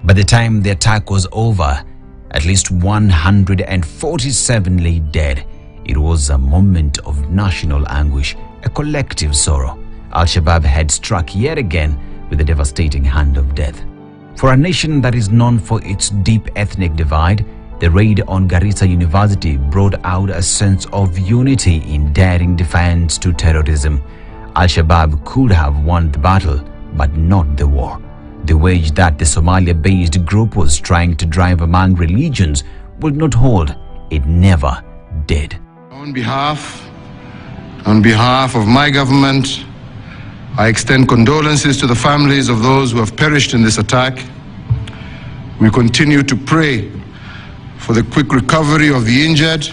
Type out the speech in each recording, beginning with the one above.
By the time the attack was over, at least 147 lay dead. It was a moment of national anguish, a collective sorrow. Al-Shabaab had struck yet again with a devastating hand of death. For a nation that is known for its deep ethnic divide, the raid on Garissa University brought out a sense of unity in daring defiance to terrorism. Al-Shabaab could have won the battle, but not the war. The wage that the Somalia-based group was trying to drive among religions would not hold. It never did. On behalf of my government, I extend condolences to the families of those who have perished in this attack. We continue to pray for the quick recovery of the injured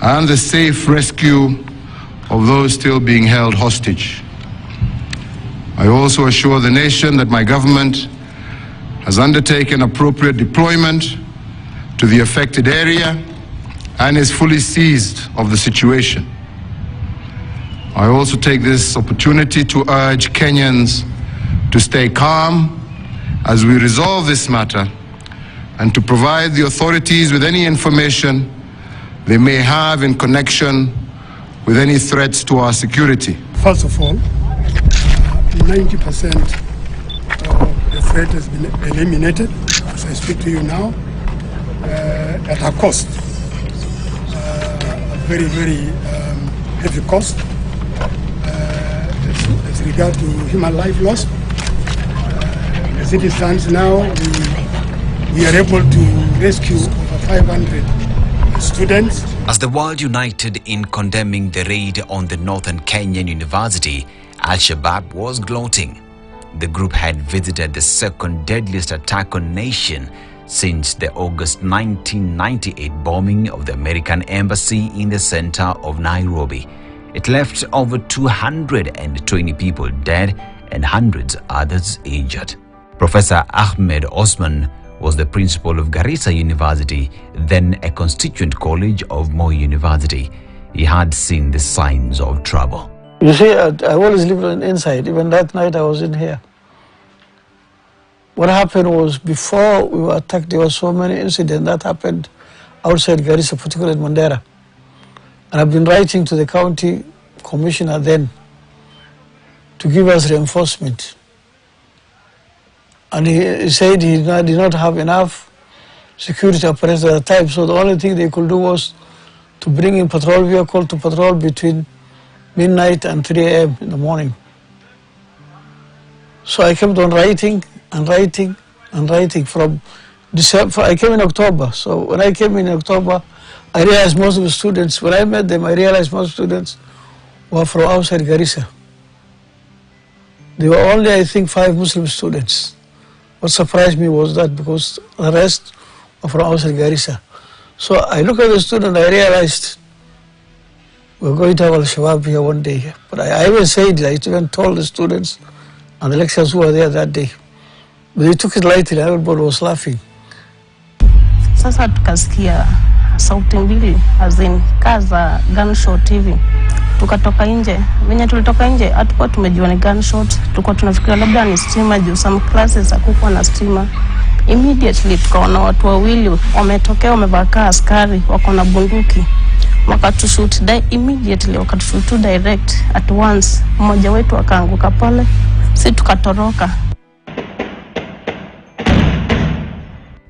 and the safe rescue of those still being held hostage. I also assure the nation that my government has undertaken appropriate deployment to the affected area and is fully seized of the situation. I also take this opportunity to urge Kenyans to stay calm as we resolve this matter and to provide the authorities with any information they may have in connection with any threats to our security. First of all, 90% of the threat has been eliminated, as I speak to you now, at a cost, a very, very heavy cost as regard to human life lost. As it stands now, we are able to rescue over 500 students. As the world united in condemning the raid on the Northern Kenyan University, Al-Shabaab was gloating. The group had visited the second deadliest attack on nation since the August 1998 bombing of the American embassy in the center of Nairobi. It left over 220 people dead and hundreds others injured. Professor Ahmed Osman was the principal of Garissa University, then a constituent college of Moi University. He had seen the signs of trouble. You see, I always lived on the inside. Even that night I was in here. What happened was, before we were attacked, there were so many incidents that happened outside Garissa, particularly in Mandera. And I've been writing to the county commissioner then to give us reinforcement. And he said he did not have enough security apparatus at the time, so the only thing they could do was to bring in patrol vehicle to patrol between midnight and 3 a.m. in the morning. So I kept on writing and writing and writing from December. I came in October, so when I came in October, I realized most of the students, when I met them, I realized most students were from outside Garissa. There were only, I think, 5 Muslim students. What surprised me was that, because the rest were from outside Garissa. So I looked at the student, I realized we're going to have Al-Shabaab here one day. But I even said, I even told the students and the lecturers who were there that day. But they took it lightly, everybody was laughing. Sasa tukasikia sauti mbili, as in kaza gunshot hivi. Tukatoka nje. Venye tulitoka nje, hatukuwa tumejua ni gunshot. Tulikuwa tunafikiria labda ni stima juu some classes hakukuwa na stima. Immediately tukaona watu wawili wametokea, wamevaa askari, wako na bunduki. Wakatushoot immediately, wakatushoot direct at once. Mmoja wetu akaanguka pale, sisi tukatoroka.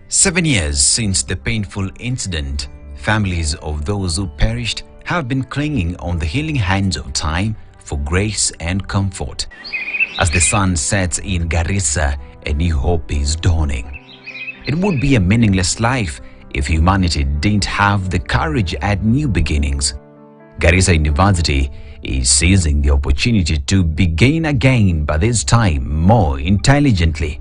7 years since the painful incident, families of those who perished have been clinging on the healing hands of time for grace and comfort. As the sun sets in Garissa, a new hope is dawning. It would be a meaningless life if humanity didn't have the courage at new beginnings. Garissa University is seizing the opportunity to begin again, but this time more intelligently.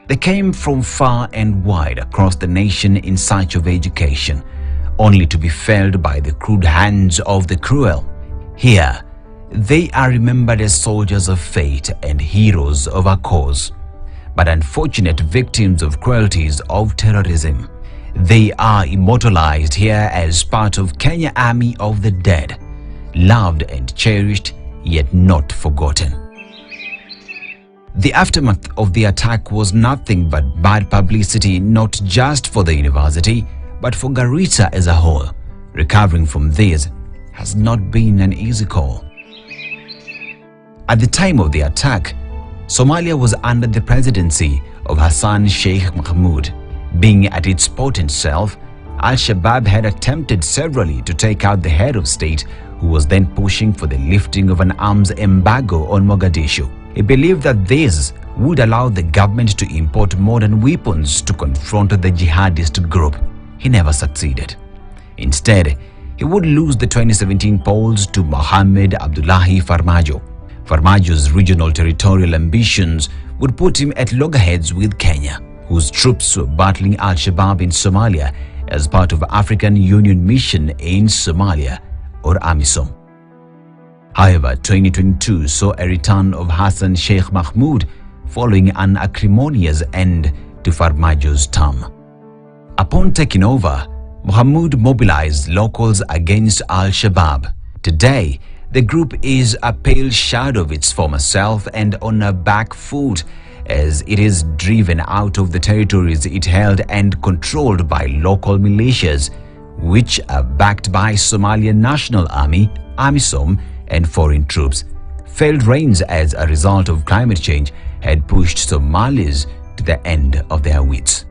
They came from far and wide across the nation in search of education, only to be felled by the crude hands of the cruel. Here, they are remembered as soldiers of fate and heroes of our cause, but unfortunate victims of cruelties of terrorism. They are immortalized here as part of Kenya Army of the Dead, loved and cherished, yet not forgotten. The aftermath of the attack was nothing but bad publicity, not just for the university, but for Garissa as a whole. Recovering from this has not been an easy call. At the time of the attack, Somalia was under the presidency of Hassan Sheikh Mohamud. Being at its potent self, Al-Shabaab had attempted severally to take out the head of state, who was then pushing for the lifting of an arms embargo on Mogadishu. He believed that this would allow the government to import modern weapons to confront the jihadist group. He never succeeded. Instead, he would lose the 2017 polls to Mohamed Abdullahi Farmajo. Farmajo's regional territorial ambitions would put him at loggerheads with Kenya, whose troops were battling Al-Shabaab in Somalia as part of African Union Mission in Somalia, or AMISOM. However, 2022 saw a return of Hassan Sheikh Mahmoud following an acrimonious end to Farmajo's term. Upon taking over, Mohamud mobilized locals against Al-Shabaab. Today, the group is a pale shadow of its former self and on a back foot as it is driven out of the territories it held and controlled by local militias, which are backed by Somalian National Army, AMISOM, and foreign troops. Failed rains as a result of climate change had pushed Somalis to the end of their wits.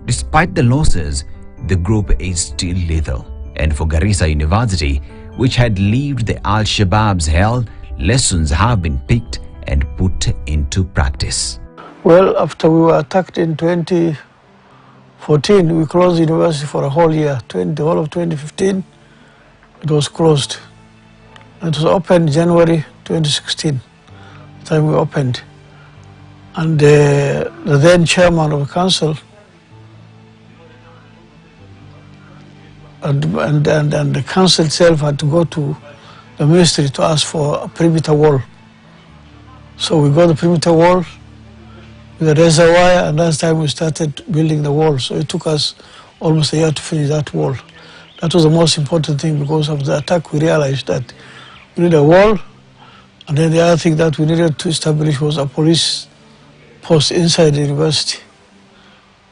Despite the losses, the group is still lethal, and for Garissa University, which had lived the Al-Shabaab's hell, lessons have been picked and put into practice. Well, after we were attacked in 2014, we closed the university for a whole year. The whole of 2015, it was closed. It was opened January 2016, the time we opened. And the then chairman of the council and the council itself had to go to the ministry to ask for a perimeter wall. So we got the perimeter wall with a reservoir, and last time we started building the wall. So it took us almost a year to finish that wall. That was the most important thing, because of the attack we realized that we need a wall, and then the other thing that we needed to establish was a police post inside the university,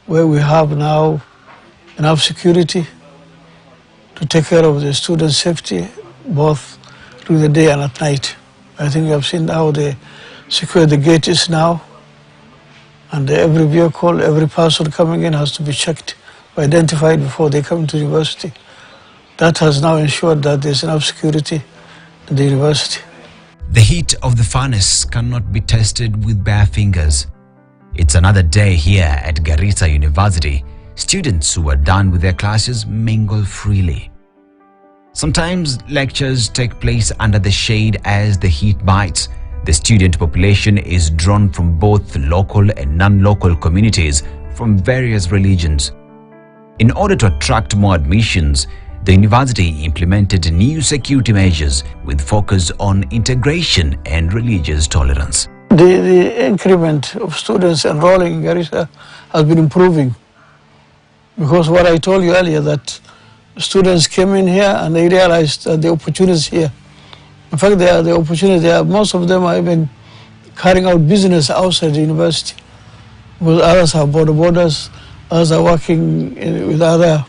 where we have now enough security to take care of the students' safety, both through the day and at night. I think you have seen how they secure the gate is now, and every vehicle, every person coming in has to be checked, identified before they come to the university. That has now ensured that there's enough security in the university. The heat of the furnace cannot be tested with bare fingers. It's another day here at Garissa University. Students who are done with their classes mingle freely. Sometimes lectures take place under the shade as the heat bites. The student population is drawn from both local and non-local communities from various religions. In order to attract more admissions, the university implemented new security measures with focus on integration and religious tolerance. The increment of students enrolling in Garissa has been improving, because what I told you earlier, that students came in here and they realized that the opportunities here. In fact, the opportunities there, most of them are even carrying out business outside the university, because others have borders, others are working with other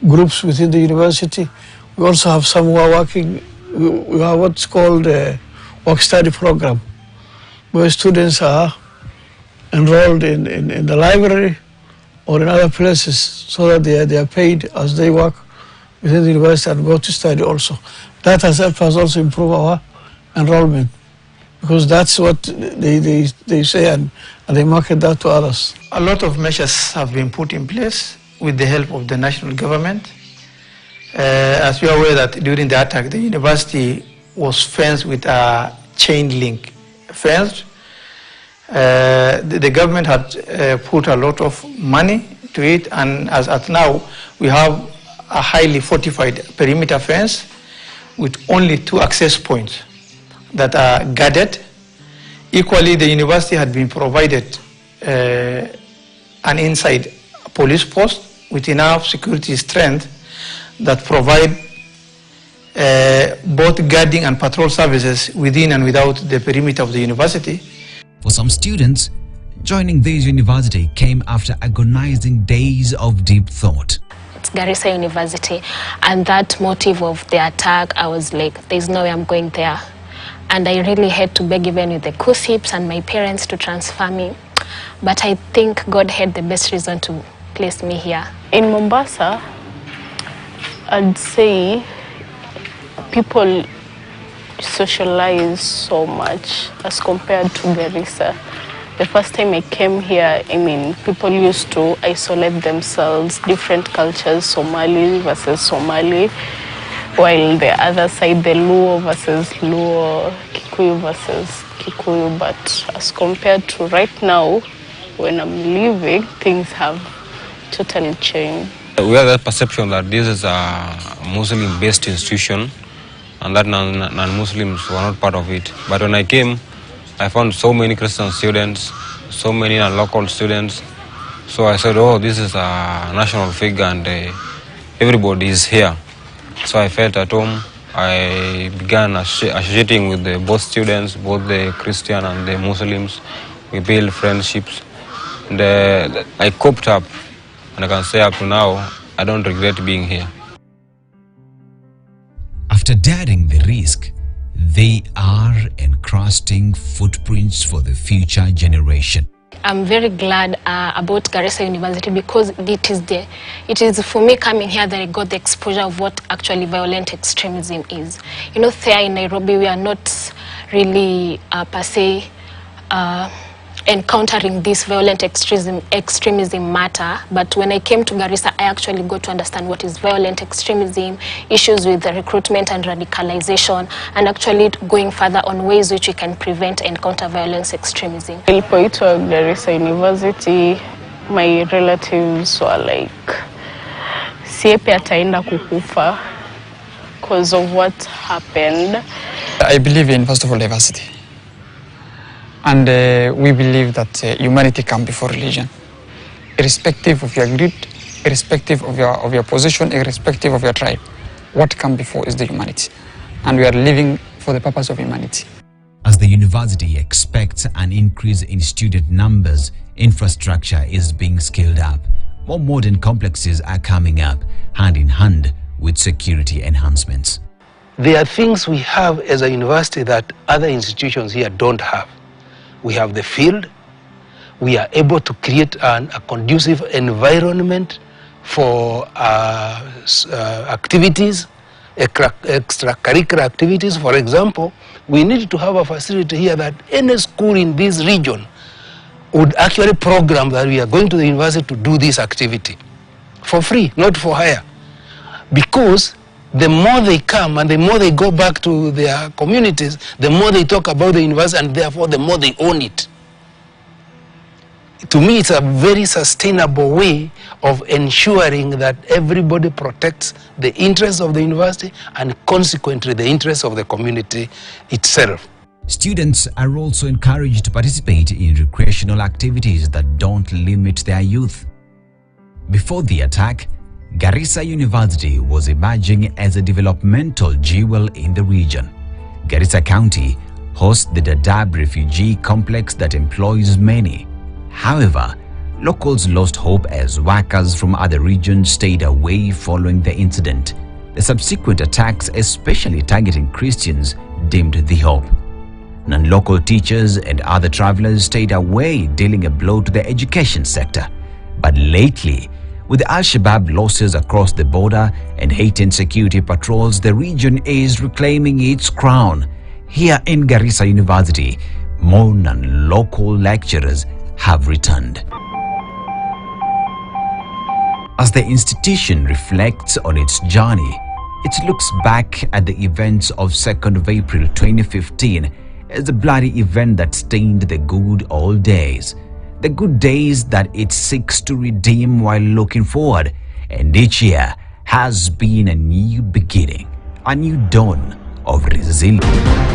groups within the university. We also have some who are working, we have what's called a work-study program, where students are enrolled in the library or in other places, so that they are paid as they work within the university and go to study also. That has helped us also improve our enrollment, because that's what they say, and they market that to others. A lot of measures have been put in place with the help of the national government. As you are aware that during the attack, the university was fenced with a chain link fence. The government had put a lot of money to it, and as at now, we have a highly fortified perimeter fence with only 2 access points that are guarded. Equally, the university had been provided an inside police post with enough security strength that provide both guarding and patrol services within and without the perimeter of the university. For some students, joining this university came after agonizing days of deep thought. It's Garissa University, and that motive of the attack, I was like, there's no way I'm going there. And I really had to beg even with the CUSIPs and my parents to transfer me. But I think God had the best reason to place me here. In Mombasa, I'd say people socialize so much as compared to Garissa. The first time I came here, people used to isolate themselves, different cultures, Somali versus Somali, while the other side, the Luo versus Luo, Kikuyu versus Kikuyu. But as compared to right now, when I'm leaving, things have totally changed. We have that perception that this is a Muslim-based institution and that non-Muslims were not part of it. But when I came, I found so many Christian students, so many local students. So I said, oh, this is a national figure and everybody is here. So I felt at home. I began associating with both students, both the Christian and the Muslims. We built friendships. And I coped up, and I can say up to now, I don't regret being here. After daring the risk, they are encrusting footprints for the future generation. I'm very glad about Garissa University because it is for me coming here that I got the exposure of what actually violent extremism is. You know, there in Nairobi, we are not really per se encountering this violent extremism matter, but when I came to Garissa, I actually got to understand what is violent extremism, issues with the recruitment and radicalization, and actually going further on ways which we can prevent and counter violence extremism. Nilipoitwa Garissa University, my relatives were like, siepe ataenda kukufa because of what happened. I believe in, first of all, diversity. And we believe that humanity comes before religion, irrespective of your creed, irrespective of your position, irrespective of your tribe. What comes before is the humanity, and we are living for the purpose of humanity. As the university expects an increase in student numbers, infrastructure is being scaled up. More modern complexes are coming up, hand in hand with security enhancements. There are things we have as a university that other institutions here don't have. We have the field. We are able to create a conducive environment for activities, extracurricular activities. For example, we need to have a facility here that any school in this region would actually program that we are going to the university to do this activity for free, not for hire. Because the more they come and the more they go back to their communities, the more they talk about the university and therefore the more they own it. To me, it's a very sustainable way of ensuring that everybody protects the interests of the university and consequently the interests of the community itself. Students are also encouraged to participate in recreational activities that don't limit their youth. Before the attack, Garissa University was emerging as a developmental jewel in the region. Garissa County hosts the Dadaab refugee complex that employs many. However, locals lost hope as workers from other regions stayed away following the incident. The subsequent attacks, especially targeting Christians, dimmed the hope. Non-local teachers and other travelers stayed away, dealing a blow to the education sector. But lately, with Al-Shabaab losses across the border and heightened security patrols, the region is reclaiming its crown. Here in Garissa University, more non-local lecturers have returned. As the institution reflects on its journey, it looks back at the events of 2nd of April 2015 as a bloody event that stained the good old days. The good days that it seeks to redeem while looking forward, and each year has been a new beginning, a new dawn of resilience.